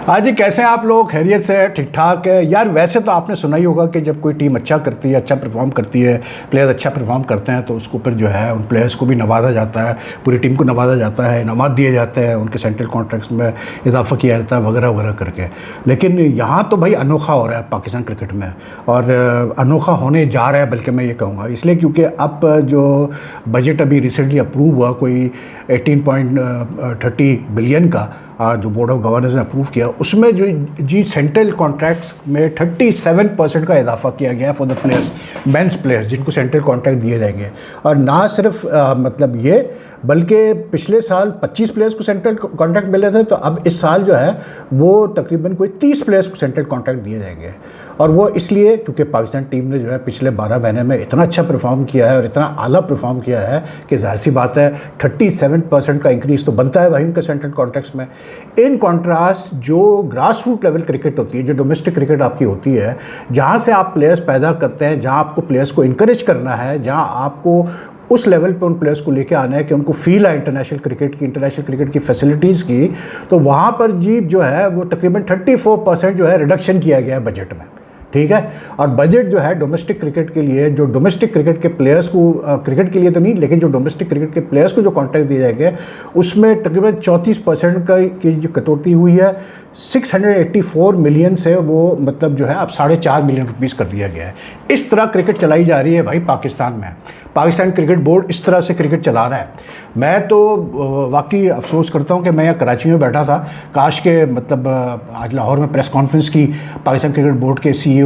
हाँ जी, कैसे हैं आप लोग? खैरियत से है? ठीक ठाक है यार। वैसे तो आपने सुना ही होगा कि जब कोई टीम अच्छा करती है, अच्छा परफॉर्म करती है, प्लेयर्स अच्छा परफॉर्म करते हैं तो उसको फिर जो है उन प्लेयर्स को भी नवाजा जाता है, पूरी टीम को नवाजा जाता है, इनामात दिए जाते हैं, उनके सेंट्रल कॉन्ट्रैक्ट्स में इजाफा किया जाता है वगैरह वगैरह करके। लेकिन यहाँ तो भाई अनोखा हो रहा है पाकिस्तान क्रिकेट में, और अनोखा होने जा रहा है बल्कि मैं ये कहूँगा, इसलिए क्योंकि अब जो बजट अभी रिसेंटली अप्रूव हुआ कोई 18.30 बिलियन का, जो बोर्ड ऑफ गवर्नर्स ने अप्रूव किया, उसमें जो जी सेंट्रल कॉन्ट्रैक्ट्स में 37% का इजाफा किया गया है for the players, men's players जिनको सेंट्रल कॉन्ट्रैक्ट दिए जाएंगे। और ना सिर्फ मतलब ये, बल्कि पिछले साल 25 प्लेयर्स को सेंट्रल कॉन्ट्रैक्ट मिले थे, तो अब इस साल जो है वो तकरीबन कोई 30 प्लेयर्स को सेंट्रल कॉन्ट्रैक्ट दिए जाएंगे। और वो इसलिए क्योंकि पाकिस्तान टीम ने जो है पिछले 12 महीने में इतना अच्छा परफॉर्म किया है और इतना आला परफॉर्म किया है कि जाहिर सी बात है 37% का इंक्रीज़ तो बनता है भाई उनके सेंट्रल कॉन्ट्रैक्ट्स में। इन कॉन्ट्रास्ट जो ग्रास रूट लेवल क्रिकेट होती है, जो डोमेस्टिक क्रिकेट आपकी होती है, जहाँ से आप प्लेयर्स पैदा करते हैं, जहाँ आपको प्लेयर्स को इनकरेज करना है, जहाँ आपको उस लेवल पे उन प्लेयर्स को लेके आना है कि उनको फील है इंटरनेशनल क्रिकेट की फैसिलिटीज़ की, तो वहाँ पर जी जो है वो तकरीबन 34% जो है रिडक्शन किया गया है बजट में। ठीक है। और बजट जो है डोमेस्टिक क्रिकेट के लिए, जो डोमेस्टिक क्रिकेट के प्लेयर्स को, क्रिकेट के लिए तो नहीं लेकिन जो डोमेस्टिक क्रिकेट के प्लेयर्स को जो कॉन्ट्रैक्ट दिए जाएंगे, उसमें तकरीबन 34% की जो कटौती हुई है। 684 मिलियन से वो मतलब जो है अब 4.5 मिलियन रुपीज़ कर दिया गया है। इस तरह क्रिकेट चलाई जा रही है भाई पाकिस्तान में। पाकिस्तान क्रिकेट बोर्ड इस तरह से क्रिकेट चला रहा है। मैं तो वाकई अफसोस करता हूँ कि मैं यहाँ कराची में बैठा था, काश के मतलब आज लाहौर में प्रेस कॉन्फ्रेंस की पाकिस्तान क्रिकेट बोर्ड के CEO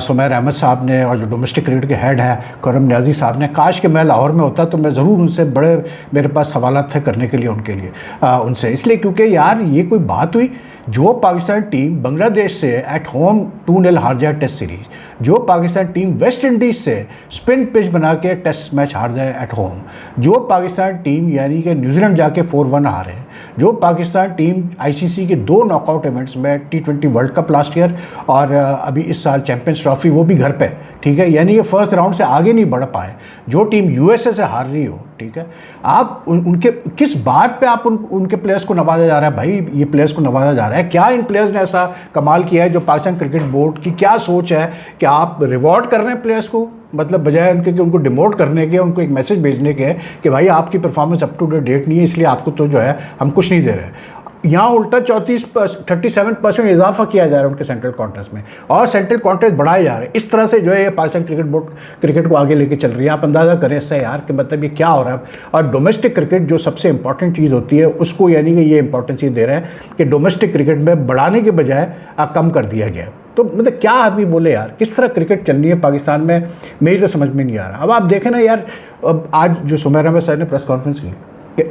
सुमैर अहमद साहब ने, और जो डोमेस्टिक क्रिकेट के हेड हैं खुर्रम न्याजी साहब ने, काश के मैं लाहौर में होता तो मैं ज़रूर उनसे बड़े, मेरे पास सवालात थे करने के लिए उनके लिए उनसे, इसलिए क्योंकि यार ये कोई बात हुई। जो पाकिस्तान टीम बांग्लादेश से एट होम 2-0 हार जाए टेस्ट सीरीज, जो पाकिस्तान टीम वेस्ट इंडीज़ से स्पिन पिच बना के टेस्ट मैच हार जाए एट होम, जो पाकिस्तान टीम यानी कि न्यूजीलैंड जाके 4-1 हारे, जो पाकिस्तान टीम ICC के 2 नॉकआउट इवेंट्स में T20 world cup last year और अभी इस साल चैंपियंस ट्रॉफी, वो भी घर पे, ठीक है, यानी कि फर्स्ट राउंड से आगे नहीं बढ़ पाए, जो टीम USA से हार रही हो, ठीक है, आप उनके किस बात पे आप उनके प्लेयर्स को नवाजा जा रहा है भाई? ये प्लेयर्स को नवाजा जा रहा है, क्या इन प्लेयर्स ने ऐसा कमाल किया है? जो पाकिस्तान क्रिकेट बोर्ड की क्या सोच है कि आप रिवॉर्ड कर रहे हैं प्लेयर्स को, मतलब बजाय उनके कि उनको डिमोट करने के, उनको एक मैसेज भेजने के कि भाई आपकी परफॉर्मेंस अप टू डेट नहीं है, इसलिए आपको तो जो है हम कुछ नहीं दे रहे। यहाँ उल्टा 37% इजाफा किया जा रहा है उनके सेंट्रल कॉन्ट्रैक्ट में, और सेंट्रल कॉन्ट्रैक्ट बढ़ाए जा रहे हैं। इस तरह से जो है ये पाकिस्तान क्रिकेट बोर्ड क्रिकेट को आगे लेके चल रही है। आप अंदाज़ा करें इससे यार कि मतलब ये क्या हो रहा है। और डोमेस्टिक क्रिकेट जो सबसे इंपॉर्टेंट चीज़ होती है, उसको यानी कि ये इंपॉर्टेंस ये दे रहे हैं कि डोमेस्टिक क्रिकेट में बढ़ाने के बजाय कम कर दिया गया। तो मतलब क्या आदमी बोले यार, किस तरह क्रिकेट चल रही है पाकिस्तान में, मेरी तो समझ में नहीं आ रहा। अब आप देखें ना यार, अब आज जो सुमैर अहमद सर ने प्रेस कॉन्फ्रेंस की,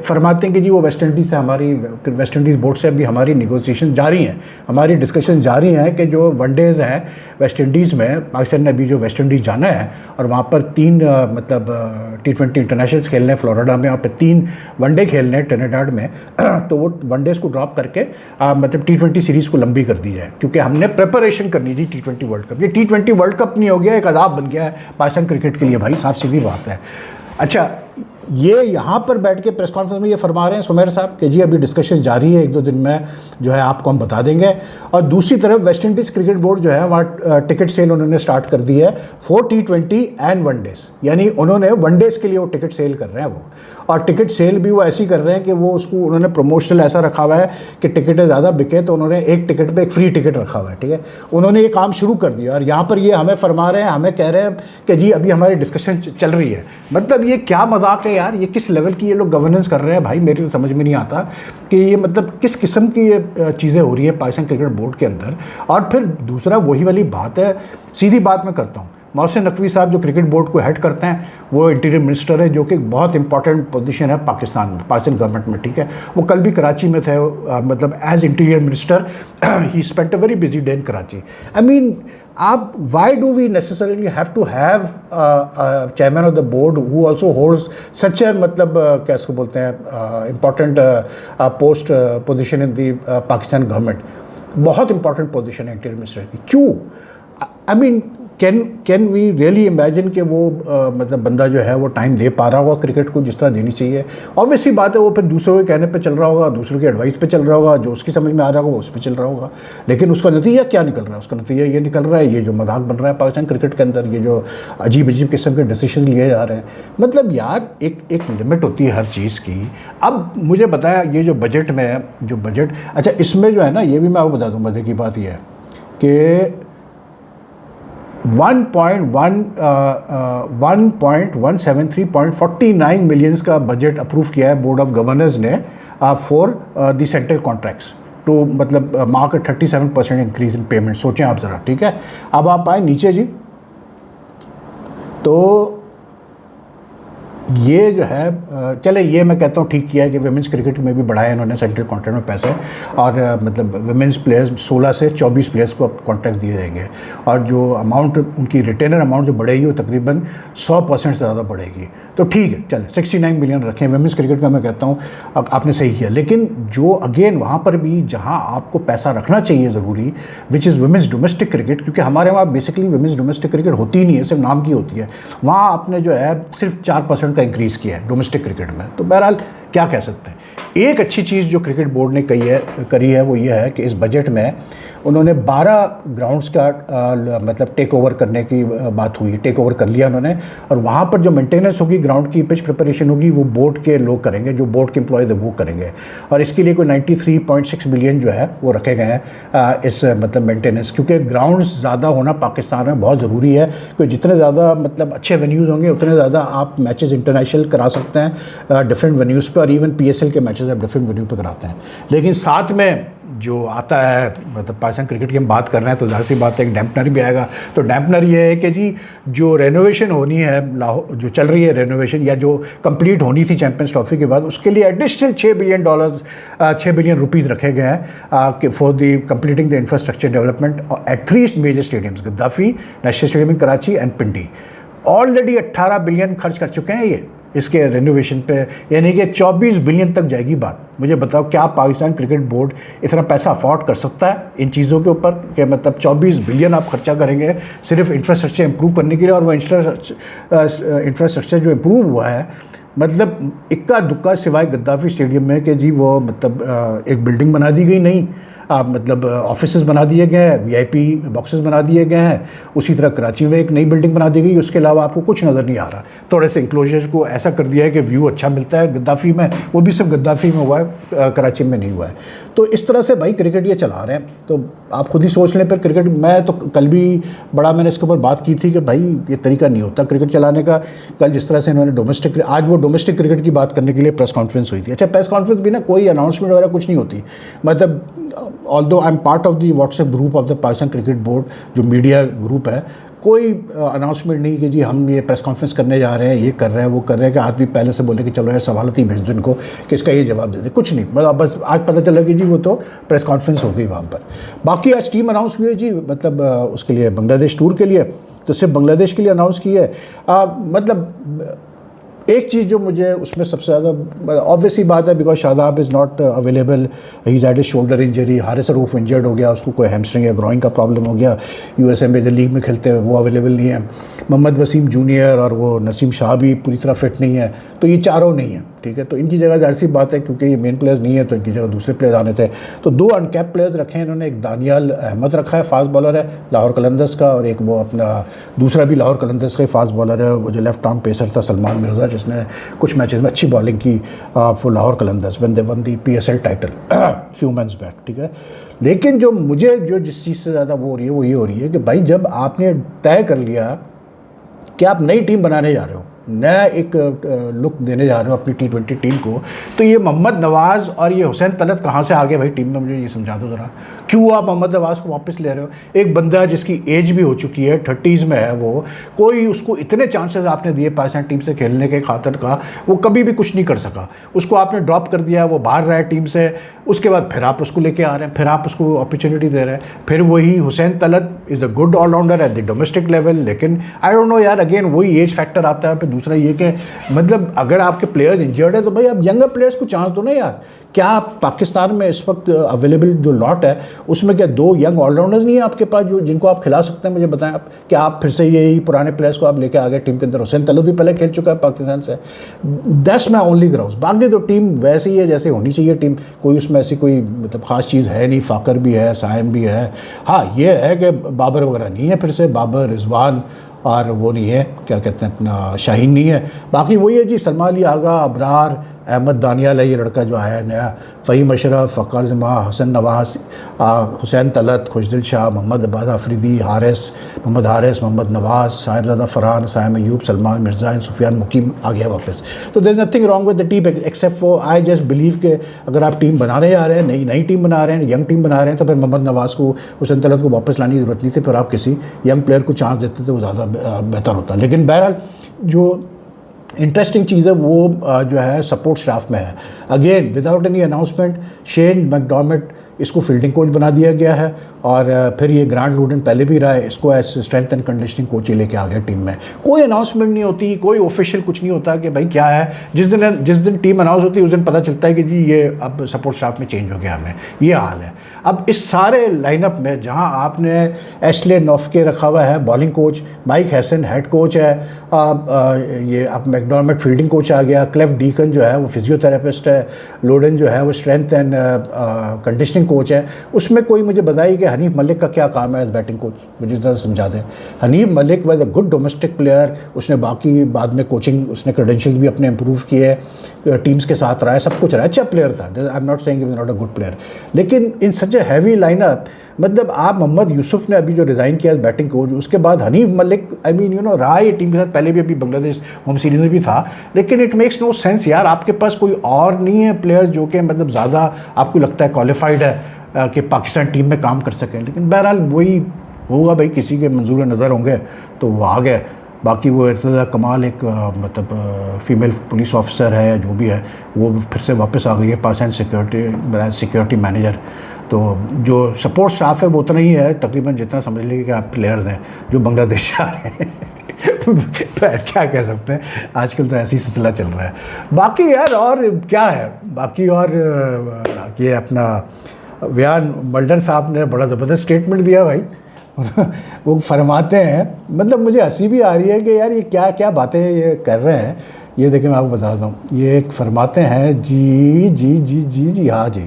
फरमाते हैं कि जी वो वेस्ट इंडीज़ से, हमारी वेस्ट इंडीज़ बोर्ड से अभी हमारी नेगोशिएशन जारी हैं, हमारी डिस्कशन जारी हैं कि जो वनडेज़ हैं वेस्ट इंडीज़ में, पाकिस्तान ने अभी जो वेस्ट इंडीज़ जाना है और वहाँ पर 3 मतलब T20 इंटरनेशनल्स खेलने हैं फ्लोरिडा में, और फिर 3 वनडे खेलने हैं ट्रिनिडाड में, तो वो वनडेज़ को ड्रॉप करके मतलब T20 सीरीज़ को लंबी कर दी जाए, क्योंकि हमने प्रिपरेशन करनी थी T20 वर्ल्ड कप। ये T20 वर्ल्ड कप नहीं हो गया, एक अदाब बन गया है पाकिस्तान क्रिकेट के लिए भाई, साफ सीधी बात है। अच्छा, ये यहाँ पर बैठ के प्रेस कॉन्फ्रेंस में ये फरमा रहे हैं सुमैर साहब कि जी अभी डिस्कशन जारी है, 1-2 दिन में जो है आपको हम बता देंगे। और दूसरी तरफ वेस्ट इंडीज़ क्रिकेट बोर्ड जो है वहाँ टिकट सेल उन्होंने स्टार्ट कर दी है फॉर T20 एंड वनडेज़, यानी उन्होंने वनडेज़ के लिए वो टिकट सेल कर रहे हैं वो, और टिकट सेल भी वो ऐसी कर रहे हैं कि वो उसको उन्होंने प्रमोशनल ऐसा रखा हुआ है कि टिकटें ज़्यादा बिके तो उन्होंने एक टिकट पर एक फ्री टिकट रखा हुआ है, ठीक है, उन्होंने ये काम शुरू कर दिया। और यहाँ पर ये हमें फरमा रहे हैं, हमें कह रहे हैं कि जी अभी हमारी डिस्कशन चल रही है। मतलब ये क्या मजाक है यार, ये किस लेवल की ये लोग गवर्नेंस कर रहे हैं भाई, मेरी तो समझ में नहीं आता कि ये मतलब किस किस्म की ये चीज़ें हो रही है पाकिस्तान क्रिकेट बोर्ड के अंदर। और फिर दूसरा वही वाली बात है, सीधी बात मैं करता हूँ, मोहसिन नकवी साहब जो क्रिकेट बोर्ड को हेड करते हैं, वो इंटीरियर मिनिस्टर है, जो कि बहुत इंपॉर्टेंट पोजीशन है पाकिस्तान में, पाकिस्तान गवर्नमेंट में, ठीक है। वो कल भी कराची में थे, मतलब as interior minister he spent a very busy day in Karachi. I mean, आप why do we necessarily have to have chairman of the board who also holds such a, मतलब क्या इसको बोलते हैं, important post position in the Pakistan government, बहुत important position है interior minister की, क्यों? I mean can we really imagine कि वो मतलब बंदा जो है वो टाइम दे पा रहा होगा क्रिकेट को जिस तरह देनी चाहिए? ऑब्वियसली बात है, वो फिर दूसरों के कहने पे चल रहा होगा, दूसरों की एडवाइस पे चल रहा होगा, जो उसकी समझ में आ रहा होगा वो उस पर चल रहा होगा। लेकिन उसका नतीजा क्या निकल रहा है? उसका नतीजा ये निकल रहा है, ये जो मजाक बन रहा है पाकिस्तान क्रिकेट के अंदर, ये जो अजीब अजीब किस्म के डिसीजन लिए जा रहे हैं। मतलब यार एक लिमिट होती है हर चीज़ की। अब मुझे बताया ये जो बजट में जो बजट, अच्छा इसमें जो है ना, ये भी मैं आपको बता दूँ, मज़े की बात यह है कि 1.173.49 मिलियंस का बजट अप्रूव किया है बोर्ड ऑफ गवर्नर्स ने for the central contracts to, मतलब मार्क 37% इंक्रीज इन पेमेंट। सोचें आप ज़रा, ठीक है। अब आप आए नीचे जी, तो ये जो है चले, ये मैं कहता हूँ ठीक किया है कि वुमेंस क्रिकेट में भी बढ़ाया इन्होंने सेंट्रल कॉन्ट्रैक्ट में पैसे, और मतलब वुमेंस प्लेयर्स 16 से 24 प्लेयर्स को अब कॉन्ट्रैक्ट दिए जाएंगे, और जो अमाउंट उनकी रिटेनर अमाउंट जो बढ़ेगी वो तकरीबन 100% से ज़्यादा बढ़ेगी। तो ठीक है, चले 69 मिलियन रखें वुमेंस क्रिकेट का, मैं कहता हूँ अब आपने सही किया। लेकिन जो अगेन वहाँ पर भी जहाँ आपको पैसा रखना चाहिए ज़रूरी, which is women's domestic cricket, क्योंकि हमारे वहाँ बेसिकली वुमेंस डोमेस्टिक क्रिकेट होती ही नहीं है, सिर्फ नाम की होती है। वहाँ आपने जो है सिर्फ 4% का इंक्रीज़ किया है डोमेस्टिक क्रिकेट में। तो बहरहाल क्या कह सकते हैं। एक अच्छी चीज़ जो क्रिकेट बोर्ड ने करी है वो ये है कि इस बजट में उन्होंने 12 ग्राउंड्स का मतलब टेक ओवर करने की बात हुई, टेक ओवर कर लिया उन्होंने, और वहाँ पर जो मेंटेनेंस होगी, ग्राउंड की पिच प्रिपरेशन होगी, वो बोर्ड के लोग करेंगे, जो बोर्ड के एम्प्लॉयज़ है वो करेंगे। और इसके लिए कोई 93.6 मिलियन जो है वो रखे गए हैं इस मतलब मेंटेनेंस, क्योंकि ग्राउंड्स ज़्यादा होना पाकिस्तान में बहुत ज़रूरी है, क्योंकि जितने ज़्यादा मतलब अच्छे वेन्यूज़ होंगे उतने ज़्यादा आप मैचेस इंटरनेशनल करा सकते हैं डिफरेंट वेन्यूज़ पे, और इवन PSL के मैचेस आप डिफरेंट वेन्यू पे कराते हैं। लेकिन साथ में जो आता है, मतलब पाकिस्तान क्रिकेट की हम बात कर रहे हैं, तो जाहिर सी बात है एक डैम्पनर भी आएगा। तो डैम्पनर ये है कि जी जो रेनोवेशन होनी है लाहौर, जो चल रही है रेनोवेशन, या जो कंप्लीट होनी थी चैंपियंस ट्रॉफी के बाद, उसके लिए एडिशनल $6 बिलियन रुपीज़ रखे गए हैं for the completing the infrastructure development at 3 major stadiums, Gaddafi national stadium in Karachi and Pindi. Already 18 billion खर्च कर चुके हैं ये इसके रेनोवेशन पे, यानी कि 24 बिलियन तक जाएगी बात। मुझे बताओ क्या पाकिस्तान क्रिकेट बोर्ड इतना पैसा अफोर्ड कर सकता है इन चीज़ों के ऊपर, कि मतलब 24 बिलियन आप खर्चा करेंगे सिर्फ इंफ्रास्ट्रक्चर इंप्रूव करने के लिए। और वो इंफ्रास्ट्रक्चर जो इंप्रूव हुआ है, मतलब इक्का दुक्का सिवाय गद्दाफी स्टेडियम में कि जी वो मतलब एक बिल्डिंग बना दी गई, नहीं मतलब ऑफिसेज बना दिए गए हैं, VIP बॉक्सेस बना दिए गए हैं। उसी तरह कराची में एक नई बिल्डिंग बना दी गई, उसके अलावा आपको कुछ नज़र नहीं आ रहा। थोड़े से इंक्लोजर्स को ऐसा कर दिया है कि व्यू अच्छा मिलता है गद्दाफी में, वो भी सिर्फ गद्दाफी में हुआ है, कराची में नहीं हुआ है। तो इस तरह से भाई क्रिकेट ये चला रहे हैं। तो आप खुद ही सोच लें फिर क्रिकेट, मैं तो कल भी बड़ा मैंने इसके ऊपर बात की थी कि भाई ये तरीका नहीं होता क्रिकेट चलाने का। कल जिस तरह से इन्होंने डोमेस्टिक, आज वो डोमेस्टिक क्रिकेट की बात करने के लिए प्रेस कॉन्फ्रेंस हुई थी। अच्छा, प्रेस कॉन्फ्रेंस भी ना कोई अनाउंसमेंट वगैरह कुछ नहीं होती, मतलब although I am part of the WhatsApp group of the Pakistan cricket board, जो मीडिया ग्रुप है, कोई अनाउंसमेंट नहीं कि जी हम ये प्रेस कॉन्फ्रेंस करने जा रहे हैं, ये कर रहे हैं, वो कर रहे हैं, कि आदमी पहले से बोले कि चलो यार सवालत ही भेज दो इनको कि इसका ये जवाब दे दे। कुछ नहीं, मतलब बस आज पता चला कि जी वो तो प्रेस कॉन्फ्रेंस हो गई वहाँ पर। बाकी आज टीम अनाउंस हुई है जी, मतलब उसके लिए बांग्लादेश टूर के लिए, तो सिर्फ बांग्लादेश के लिए अनाउंस की है। मतलब एक चीज़ जो मुझे उसमें सबसे ज़्यादा ऑब्वियसली बात है, because Shadab is not available, he is had a shoulder injury, Haris Rauf injured हो गया, उसको कोई हैमस्ट्रिंग या ग्रोइंग का प्रॉब्लम हो गया, USA मेजर लीग में खेलते हैं, वो अवेलेबल नहीं है। मोहम्मद वसीम जूनियर और वो नसीम शाह भी पूरी तरह फिट नहीं है, तो ये चारों नहीं है, ठीक है। तो इनकी जगह जाहिर सी बात है, क्योंकि ये मेन प्लेयर्स नहीं है तो इनकी जगह दूसरे प्लेयर्स आने थे, तो 2 अनकैप प्लेयर्स रखे हैं इन्होंने। एक दानियाल अहमद रखा है, फास्ट बॉलर है लाहौर कलंदर्स का, और एक वो अपना दूसरा भी लाहौर कलंदर्स का ही फास्ट बॉलर है, वो जो लेफ्ट आर्म पेसर था सलमान मिर्ज़ा, जिसने कुछ मैचेस में अच्छी बॉलिंग की for Lahore Qalandars when they one the PSL title few months back, ठीक है। लेकिन जो मुझे जो जिस चीज़ से ज़्यादा वो हो रही है वो ये हो रही है कि भाई जब आपने तय कर लिया कि आप नई टीम बनाने जा रहे हो, नया एक लुक देने जा रहे हो अपनी T20 टीम को, तो ये मोहम्मद नवाज़ और ये हुसैन तलत कहाँ से आ गए भाई टीम में? मुझे ये समझा दो ज़रा, क्यों आप मोहम्मद नवाज़ को वापस ले रहे हो? एक बंदा जिसकी एज भी हो चुकी है, 30s में है वो, कोई उसको इतने चांसेस आपने दिए पाकिस्तान टीम से खेलने के खातिर का, वो कभी भी कुछ नहीं कर सका, उसको आपने ड्रॉप कर दिया, वो बाहर रहा है टीम से। उसके बाद फिर आप उसको लेके आ रहे हैं, फिर आप उसको अपॉर्चुनिटी दे रहे हैं। फिर वही Hussain Talat is a good allrounder at the domestic level, लेकिन आई डोंट नो यार, अगेन वही एज फैक्टर आता है, फिर दूसरा ये कि मतलब अगर आपके प्लेयर्स इंजर्ड है तो भाई आप यंगर प्लेयर्स को चांस दो ना यार। क्या पाकिस्तान में इस वक्त अवेलेबल जो लॉट है उसमें क्या 2 यंग ऑलराउंडर्स नहीं है आपके पास जो जिनको आप खिला सकते हैं? मुझे बताएं आप, क्या आप फिर से यही पुराने प्लेयर्स को आप लेके आ गए टीम के अंदर? हुसैन तलत भी पहले खेल चुका है पाकिस्तान से। That's my only grouse. बाकी तो टीम वैसे ही है जैसे होनी चाहिए टीम, कोई उसमें ऐसी कोई मतलब ख़ास चीज़ है नहीं। फ़ाकर भी है, साइम भी है। हाँ ये है कि बाबर वगैरह नहीं है, फिर से बाबर, रिजवान और वो नहीं है, क्या कहते हैं अपना, शाहीन नहीं है। बाकी वही है जी, सलमान अली आगा, अबरार, अहमद दानियाल है ये लड़का जो आया है नया, फ़हीम अशरफ, फ़खर जमा, हसन नवाज, हुसैन तलत, खुशदिल शाह, मोहम्मद अब्बास आफरीदी, मोहम्मद हारिस, मोहम्मद नवाज, साहिबजादा फरहान, साइम अयूब, सलमान मिर्ज़ा, सुफियान मुकीम आ गया वापस। तो there is nothing wrong with the team except for I just believe कि अगर आप टीम बनाने जा रहे हैं, नई टीम बना रहे हैं, यंग टीम बना रहे हैं, तो फिर मोहम्मद नवाज को, हुसैन तलत को वापस लाने की ज़रूरत नहीं थी। फिर आप किसी यंग प्लेयर को चांस देते थे, वो ज़्यादा बेहतर होता। लेकिन बहरहाल जो इंटरेस्टिंग चीज़ है वो जो है सपोर्ट स्टाफ में है। Again without any announcement Shane McDermott इसको फील्डिंग कोच बना दिया गया है और फिर ये ग्रांट लूडन पहले भी रहा है, इसको as strength and conditioning coach ही लेके आ गया टीम में। कोई अनाउंसमेंट नहीं होती, कोई ऑफिशियल कुछ नहीं होता कि भाई क्या है। जिस दिन टीम अनाउंस होती है उस दिन पता चलता है कि जी ये अब सपोर्ट स्टाफ में चेंज हो गया, हमें ये हाल है। अब इस सारे लाइनअप में जहाँ आपने एशले नॉफ्के रखा हुआ है bowling coach, mic Hesson head coach है, ये अब मैकडॉर्मेट फील्डिंग कोच आ गया, क्लेफ डीकन जो है वो फिजियोथेरेपिस्ट है, लोडन जो है वो स्ट्रेंथ एंड कंडीशनिंग कोच है। उसमें कोई मुझे बताइए कि हनीफ मलिक का क्या काम है एज बैटिंग कोच, मुझे ज़रा समझा दें। Hanif Malik was a good domestic player, उसने बाकी बाद में कोचिंग, उसने क्रेडेंशियल्स भी अपने इंप्रूव किए, टीम्स के साथ रहा है, सब कुछ रहा है, अच्छा प्लेयर था। I am not saying he was not a good player, लेकिन इन सच ए हैवी लाइनअप, मतलब आप मोहम्मद यूसुफ ने अभी जो रिज़ाइन किया बैटिंग कोच, उसके बाद Hanif Malik I mean you know रहा ये टीम के साथ पहले भी, अभी बांग्लादेश होम सीरीज़ में भी था, लेकिन इट मेक्स नो सेंस यार। आपके पास कोई और नहीं है प्लेयर जो कि मतलब ज़्यादा आपको लगता है क्वालिफाइड है कि पाकिस्तान टीम में काम कर सकें। लेकिन बहरहाल वही होगा भाई, किसी के मंजूर नज़र होंगे तो वो आ गए। बाकी वो इर्तज़ा कमाल एक मतलब फ़ीमेल पुलिस ऑफिसर है जो भी है, वो फिर से वापस आ गई है पास एंड सिक्योरिटी मैनेजर। तो जो सपोर्ट स्टाफ है वो उतना ही है तकरीबन जितना समझ लीजिए कि आप प्लेयर्स हैं जो बांग्लादेश आ रहे हैं। क्या कह सकते हैं, आजकल तो ऐसी सिलसिला चल रहा है। बाकी यार और क्या है, बाकी और ये अपना व्यान मल्डर साहब ने बड़ा ज़बरदस्त स्टेटमेंट दिया भाई। वो फरमाते हैं, मतलब मुझे हंसी भी आ रही है कि यार ये क्या क्या बातें ये कर रहे हैं। ये देखिए मैं आपको बताता हूँ, ये एक फरमाते हैं जी जी जी जी जी हाँ जी,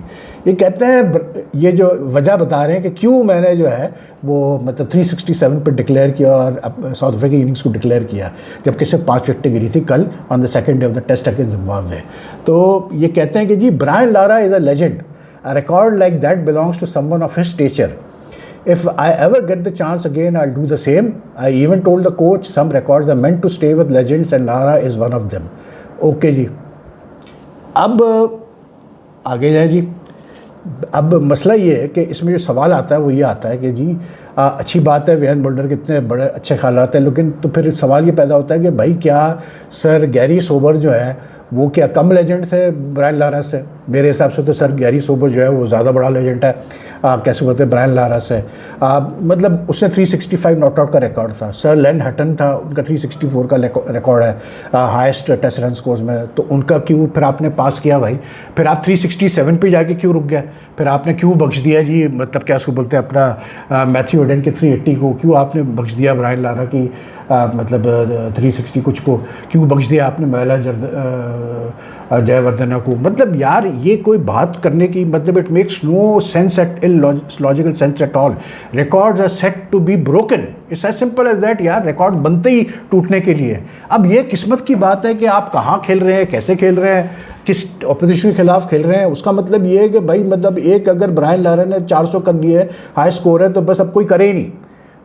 ये कहते हैं, ये जो वजह बता रहे हैं कि क्यों मैंने जो है वो मतलब 367 पे डिक्लेयर किया और साउथ अफ्रीका की इनिंग्स को डिक्लेयर किया, जबकि सिर्फ 5 विकेटें गिरी थी कल on the second day of the test against Zimbabwe. तो ये कहते हैं कि जी Brian Lara is a legend, a record like that belongs to someone of his stature. If I ever get the chance again, I'll do the same. I even told the coach some records are meant to stay with legends and Lara is one of them. Okay जी, अब आगे जाए जी। अब मसला ये है कि इसमें जो सवाल आता है वो ये आता है कि जी अच्छी बात है व्यान मल्डर के इतने बड़े अच्छे ख्यालात हैं, लेकिन तो फिर सवाल ये पैदा होता है कि भाई क्या सर गैरी सोबर जो है वो क्या कम लेजेंड थे ब्रायन लारा से? मेरे हिसाब से तो सर गैरी सोबर जो है वो ज़्यादा बड़ा लेजेंड है। कैसे बोलते हैं ब्रायन लारा से, मतलब उसने 365 नॉट आउट का रिकॉर्ड था। सर लेन हटन था, उनका 364 का रिकॉर्ड है हाईएस्ट टेस्ट रन स्कोर्स में। तो उनका क्यों फिर आपने पास किया भाई? फिर आप 367 पे जाके क्यों रुक गए? फिर आपने क्यों बख्श दिया जी, मतलब क्या उसको बोलते हैं अपना मैथ्यू हेडन के 380 को क्यों आपने बख्श दिया? ब्रायन लारा की मतलब 360 कुछ को क्यों बख्श दिया आपने? महिला जयवर्धना को? मतलब यार ये कोई बात करने की, मतलब it makes no sense at logical sense at all. Records are set to be broken, it's as simple as that यार। रिकॉर्ड बनते ही टूटने के लिए। अब ये किस्मत की बात है कि आप कहाँ खेल रहे हैं, कैसे खेल रहे हैं, किस ऑपोजिशन के खिलाफ खेल रहे हैं। उसका मतलब ये है कि भाई मतलब एक अगर ब्रायन लारा ने 400 कर लिए, हाई स्कोर है, तो बस अब कोई करे ही नहीं।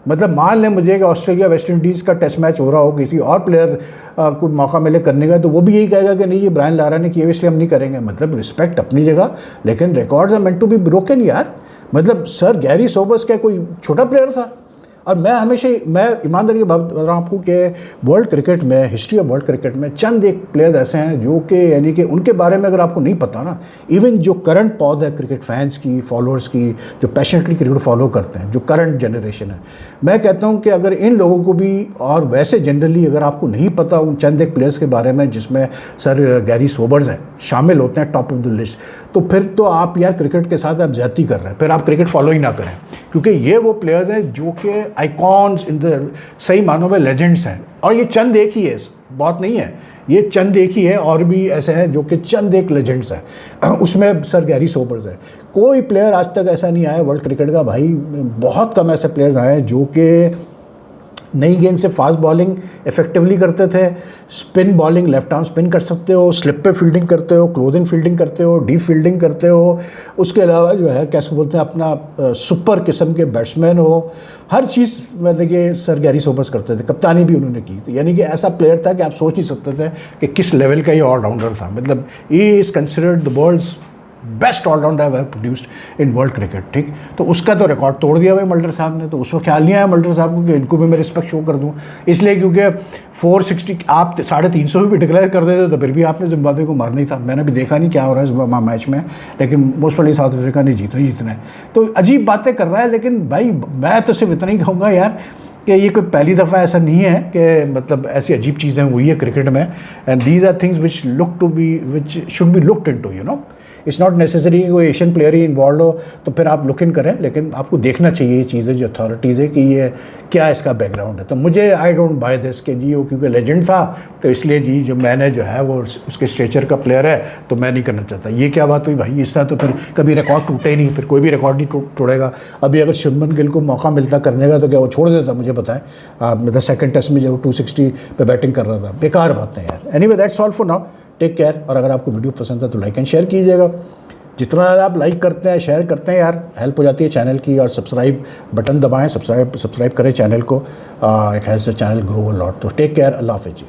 मतलब मान लें मुझे कि ऑस्ट्रेलिया वेस्ट इंडीज़ का टेस्ट मैच हो रहा हो, किसी और प्लेयर को मौका मिले करने का, तो वो भी यही कहेगा कि नहीं ये ब्रायन लारा ने किया इसलिए हम नहीं करेंगे। मतलब रिस्पेक्ट अपनी जगह, लेकिन records are meant to be broken यार। मतलब सर गैरी सोबर्स क्या कोई छोटा प्लेयर था? और मैं ईमानदारी के बात बता रहा हूँ आपको कि वर्ल्ड क्रिकेट में, हिस्ट्री ऑफ वर्ल्ड क्रिकेट में चंद एक प्लेयर ऐसे हैं जो कि यानी कि उनके बारे में अगर आपको नहीं पता ना, इवन जो करंट पौध है क्रिकेट फैंस की, फॉलोअर्स की, जो पैशनेटली क्रिकेट फॉलो करते हैं, जो करंट जनरेशन है, मैं कहता हूँ कि अगर इन लोगों को भी, और वैसे जनरली अगर आपको नहीं पता उन चंद एक प्लेयर्स के बारे में जिसमें सर गैरी सोबर्स हैं, शामिल होते हैं टॉप ऑफ द लिस्ट, तो फिर तो आप यार क्रिकेट के साथ आप ज्यादती कर रहे हैं, फिर आप क्रिकेट फॉलो ही ना करें, क्योंकि ये वो प्लेयर्स हैं जो कि आइकॉन्स इन द सही मानों में लेजेंड्स हैं। और ये चंद एक ही है, बहुत नहीं है, ये चंद एक ही है, और भी ऐसे हैं जो कि चंद एक लेजेंड्स हैं, उसमें सर गैरी सोबर्स है। कोई प्लेयर आज तक ऐसा नहीं आया वर्ल्ड क्रिकेट का भाई, बहुत कम ऐसे प्लेयर्स आए हैं जो कि नई गेंद से फास्ट बॉलिंग इफेक्टिवली करते थे, spin bowling, left arm spin कर सकते हो, स्लिप पे फील्डिंग करते हो, क्लोजिंग फील्डिंग करते हो, डीप फील्डिंग करते हो, उसके अलावा जो है कैसे बोलते हैं अपना सुपर किस्म के बैट्समैन हो, हर चीज़ मतलब कि सर गैरी सोबर्स करते थे, कप्तानी भी उन्होंने की। तो यानी कि ऐसा प्लेयर था कि आप सोच नहीं सकते थे कि किस लेवल का ये ऑलराउंडर था। मतलब he is considered the world's best allrounder have produced in world cricket. ठीक, तो उसका तो रिकॉर्ड तोड़ दिया भाई मल्टर साहब ने, तो उसको ख्याल नहीं आया मल्टर साहब को कि इनको भी मैं रिस्पेक्ट शो कर दूं, इसलिए क्योंकि 460 आप 350 भी डिक्लेयर कर देते तो फिर भी आपने जिम्बाब्वे को मारना ही था। मैंने भी देखा नहीं क्या हो रहा है इस मैच में, लेकिन मोस्ट प्रोबेबली साउथ अफ्रीका ने जीतना है। तो अजीब बातें कर रहा है, लेकिन भाई मैं तो सिर्फ इतना ही कहूँगा यार कि ये कोई पहली दफ़ा ऐसा नहीं है कि मतलब ऐसी अजीब चीज़ें हुई है क्रिकेट में, and these are things which should be looked into, you know. It's not necessary कि कोई एशियन प्लेयर ही इन्वॉल्व हो तो फिर आप लुक इन करें, लेकिन आपको देखना चाहिए ये चीज़ें जो अथॉरिटीज़ है कि ये क्या इसका बैकग्राउंड है। तो मुझे आई डोंट बाय दिस कि जी वो क्योंकि लेजेंड था तो इसलिए जी जो मैंने जो है वो उसके स्टेचर का प्लेयर है तो मैं नहीं करना चाहता। ये क्या बात हुई भाई, इससे तो फिर कभी रिकॉर्ड टूटे ही नहीं, फिर कोई भी रिकॉर्ड नहीं तोड़ेगा। अभी अगर शुभमन गिल को मौका मिलता करने का तो क्या वो छोड़ देता, मुझे बताएं। मतलब सेकंड टेस्ट में जब 260 पे बैटिंग कर रहा था, बेकार बात है यार। Anyway that's all for now, take care. और अगर आपको वीडियो पसंद है तो लाइक एंड शेयर कीजिएगा। जितना आप लाइक करते हैं, शेयर करते हैं यार, हेल्प हो जाती है चैनल की। और सब्सक्राइब बटन दबाएं, सब्सक्राइब करें चैनल को। It has the channel grow a lot. तो टेक केयर, अल्लाह हाफ़िज़ जी।